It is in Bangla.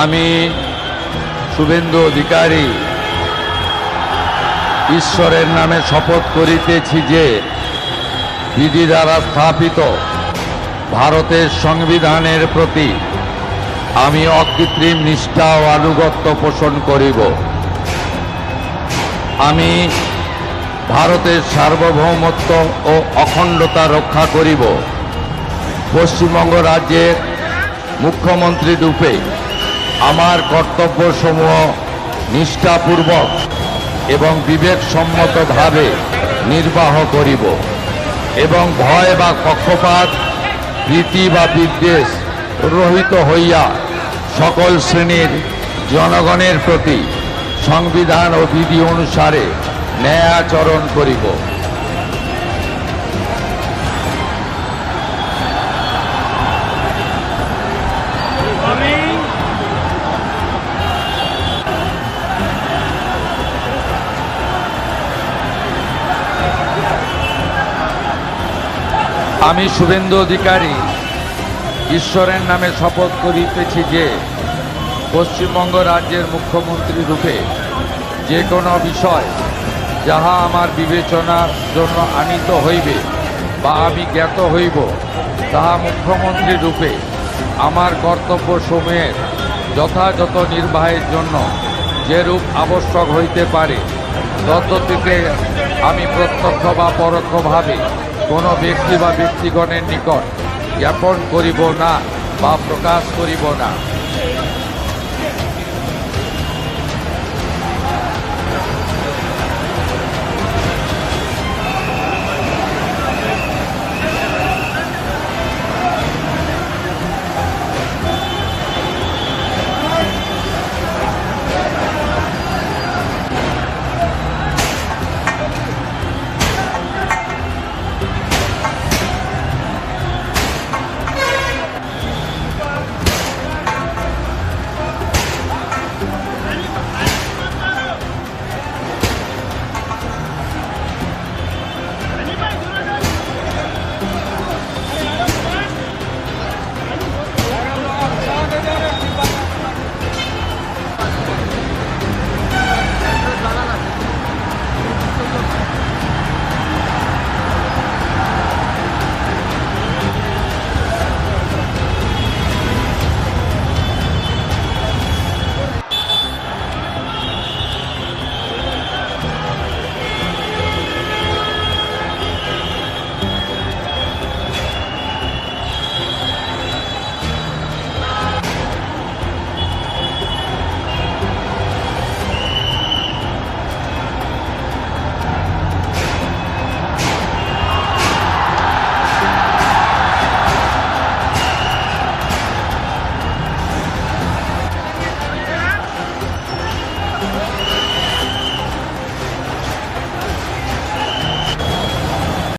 আমি শুভেন্দু অধিকারী ঈশ্বরের নামে শপথ করিতেছি যে বিধি দ্বারা স্থাপিত ভারতের সংবিধানের প্রতি আমি অকৃত্রিম নিষ্ঠা ও আনুগত্য পোষণ করিব। আমি ভারতের সার্বভৌমত্ব ও অখণ্ডতা রক্ষা করিব। পশ্চিমবঙ্গ রাজ্যের মুখ্যমন্ত্রী রূপে আমার কর্তব্যসমূহ নিষ্ঠাপূর্বক এবং বিবেকসম্মতভাবে নির্বাহ করিব এবং ভয় বা পক্ষপাত, প্রীতি বা বিদ্বেষ রহিত হইয়া সকল শ্রেণীর জনগণের প্রতি সংবিধান ও বিধি অনুসারে ন্যায় আচরণ করিব। আমি শুভেন্দু অধিকারী ঈশ্বরের নামে শপথ করিতেছি যে পশ্চিমবঙ্গ রাজ্যের মুখ্যমন্ত্রী রূপে যে কোনো বিষয় যাহা আমার বিবেচনার জন্য আনিত হইবে বা আমি জ্ঞাত হইব, তাহা মুখ্যমন্ত্রী রূপে আমার কর্তব্যসমূহের যথাযথ নির্বাহের জন্য যেরূপ আবশ্যক হইতে পারে তদ্গতিকে আমি প্রত্যক্ষ বা পরোক্ষভাবে কোনো ব্যক্তি বা ব্যক্তিগণের নিকট জ্ঞাপন করিব না বা প্রকাশ করিব না।